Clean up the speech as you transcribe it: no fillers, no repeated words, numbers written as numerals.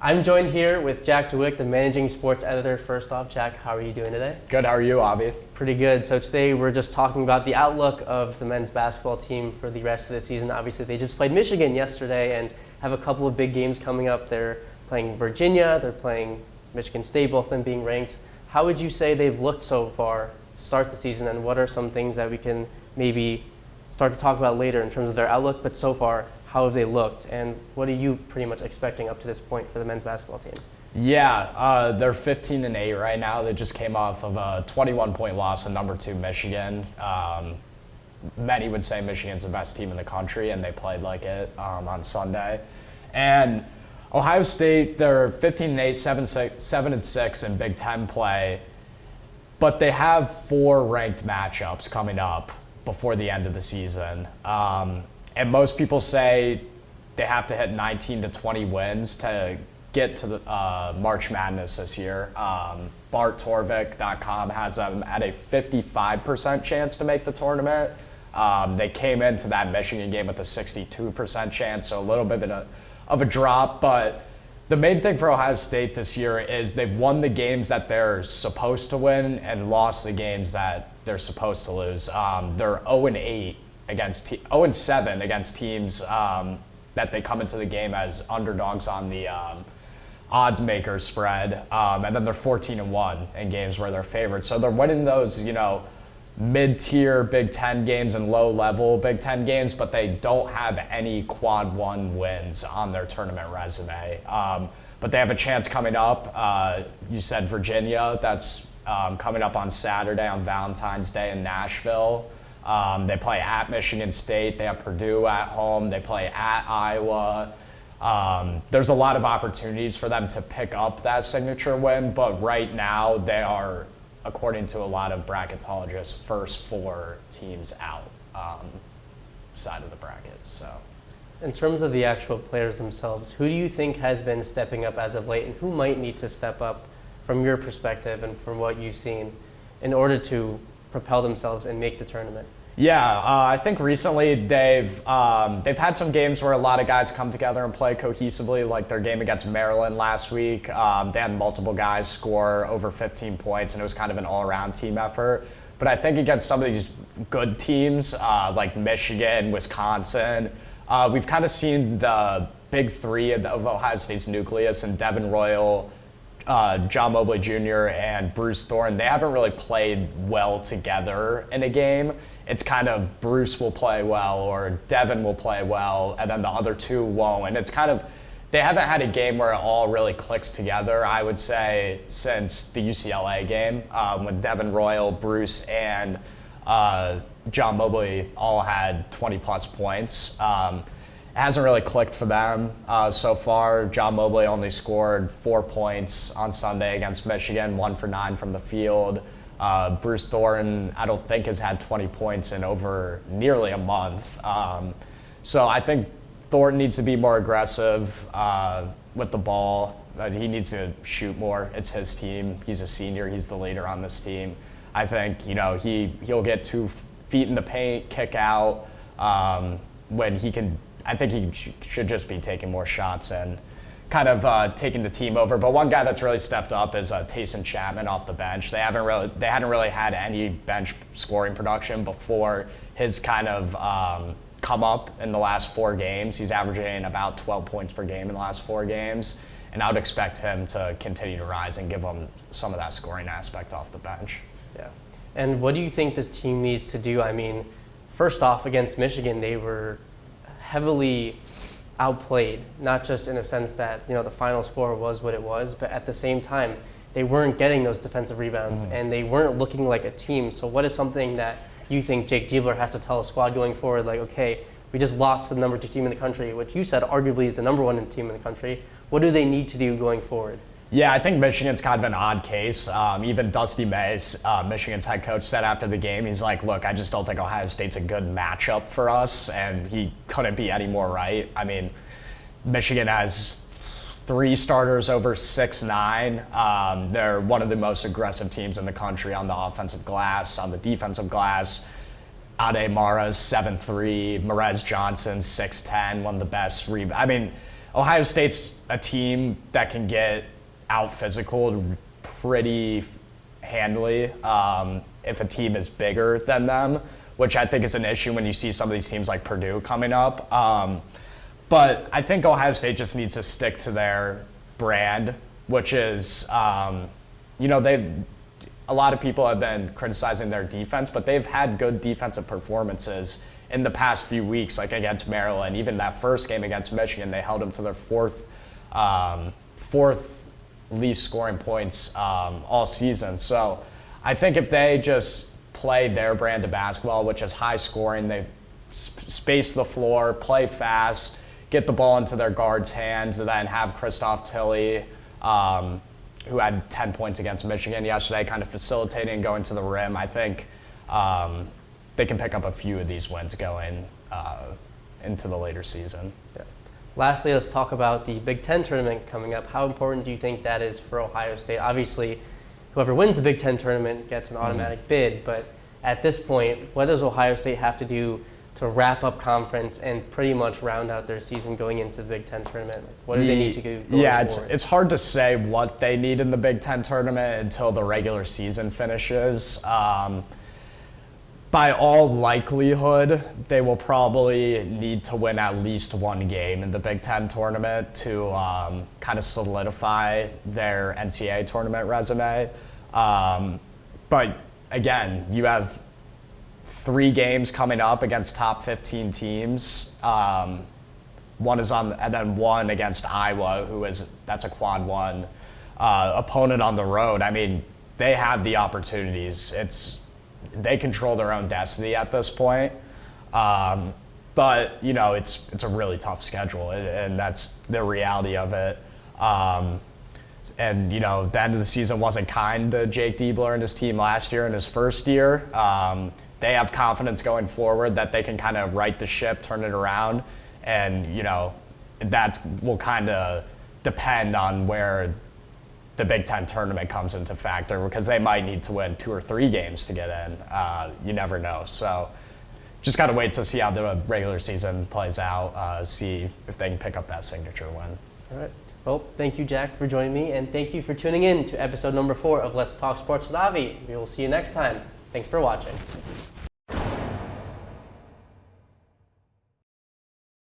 I'm joined here with Jack Diwik, the managing sports editor. First off, Jack, how are you doing today? Good, how are you, Avi? Pretty good. So today we're just talking about the outlook of the men's basketball team for the rest of the season. Obviously, they just played Michigan yesterday and have a couple of big games coming up. They're playing Virginia, they're playing Michigan State, both of them being ranked. How would you say they've looked so far to start the season, and what are some things that we can maybe start to talk about later in terms of their outlook, but so far, how have they looked, and what are you pretty much expecting up to this point for the men's basketball team? Yeah, they're 15-8 right now. They just came off of a 21-point loss to number 2 Michigan. Many would say Michigan's the best team in the country, and they played like it on Sunday. And Ohio State, they're 15-8, 7-6 in Big Ten play, but they have 4 ranked matchups coming up before the end of the season. And most people say they have to hit 19 to 20 wins to get to the March Madness this year. BartTorvik.com has them at a 55% chance to make the tournament. They came into that Michigan game with a 62% chance, so a little bit of a drop. But the main thing for Ohio State this year is they've won the games that they're supposed to win and lost the games that they're supposed to lose. They're 0-8 against 0-7 against teams that they come into the game as underdogs on the odds maker spread, and then they're 14-1 in games where they're favored. So they're winning those, mid-tier Big Ten games and low-level Big Ten games, but they don't have any quad 1 wins on their tournament resume. But they have a chance coming up. You said Virginia. That's coming up on Saturday on Valentine's Day in Nashville. They play at Michigan State. They have Purdue at home. They play at Iowa. There's a lot of opportunities for them to pick up that signature win, but right now they are, according to a lot of bracketologists, first 4 teams out side of the bracket. So, in terms of the actual players themselves, who do you think has been stepping up as of late, and who might need to step up from your perspective and from what you've seen in order to propel themselves and make the tournament? Yeah, I think recently they've had some games where a lot of guys come together and play cohesively, like their game against Maryland last week. They had multiple guys score over 15 points, and it was kind of an all-around team effort. But I think against some of these good teams, like Michigan, Wisconsin, we've kind of seen the big 3 of Ohio State's nucleus, and Devin Royal, John Mobley Jr., and Bruce Thornton. They haven't really played well together in a game. It's kind of Bruce will play well or Devin will play well, and then the other 2 won't. And it's kind of, they haven't had a game where it all really clicks together, I would say, since the UCLA game, when Devin Royal, Bruce, and John Mobley all had 20-plus points. It hasn't really clicked for them so far. John Mobley only scored 4 points on Sunday against Michigan, 1 for 9 from the field. Bruce Thornton, I don't think, has had 20 points in over nearly a month. So I think Thornton needs to be more aggressive with the ball. He needs to shoot more. It's his team. He's a senior. He's the leader on this team. I think, he'll get 2 feet in the paint, kick out when he can. I think he should just be taking more shots and kind of taking the team over. But one guy that's really stepped up is Tayson Chapman off the bench. They hadn't really had any bench scoring production before his kind of come up in the last 4 games. He's averaging about 12 points per game in the last 4 games. And I would expect him to continue to rise and give them some of that scoring aspect off the bench. Yeah. And what do you think this team needs to do? I mean, first off, against Michigan, they were heavily outplayed, not just in a sense that the final score was what it was, but at the same time they weren't getting those defensive rebounds and they weren't looking like a team. So what is something that you think Jake Diebler has to tell a squad going forward, like, okay, we just lost to the number 2 team in the country, which you said arguably is the number 1 team in the country. What do they need to do going forward? Yeah, I think Michigan's kind of an odd case. Even Dusty May, Michigan's head coach, said after the game, he's like, look, I just don't think Ohio State's a good matchup for us, and he couldn't be any more right. I mean, Michigan has 3 starters over 6'9". They're one of the most aggressive teams in the country on the offensive glass. On the defensive glass, Ade Mara's 7'3", Merez Johnson 6'10", one of the best. Ohio State's a team that can get out physical pretty handily if a team is bigger than them, which I think is an issue when you see some of these teams like Purdue coming up. But I think Ohio State just needs to stick to their brand, which is, a lot of people have been criticizing their defense, but they've had good defensive performances in the past few weeks, like against Maryland. Even that first game against Michigan, they held them to their fourth least scoring points all season. So I think if they just play their brand of basketball, which is high scoring, they space the floor, play fast, get the ball into their guards' hands, and then have Christoph Tilley, who had 10 points against Michigan yesterday, kind of facilitating and going to the rim. I think they can pick up a few of these wins going into the later season. Yeah. Lastly, let's talk about the Big Ten tournament coming up. How important do you think that is for Ohio State? Obviously, whoever wins the Big Ten tournament gets an automatic bid, but at this point, what does Ohio State have to do to wrap up conference and pretty much round out their season going into the Big Ten tournament? What do they need to do going forward? It's hard to say what they need in the Big Ten tournament until the regular season finishes. By all likelihood, they will probably need to win at least one game in the Big Ten tournament to kind of solidify their NCAA tournament resume. But again, you have 3 games coming up against top 15 teams. One is and then one against Iowa, that's a quad 1 opponent on the road. I mean, they have the opportunities. They control their own destiny at this point. But it's a really tough schedule, and that's the reality of it. And the end of the season wasn't kind to Jake Diebler and his team last year in his first year. They have confidence going forward that they can kind of right the ship, turn it around, and that will kind of depend on where the Big Ten tournament comes into factor, because they might need to win 2 or 3 games to get in. You never know. So just got to wait to see how the regular season plays out, see if they can pick up that signature win. All right. Well, thank you, Jack, for joining me, and thank you for tuning in to episode number 4 of Let's Talk Sports with Avi. We will see you next time. Thanks for watching.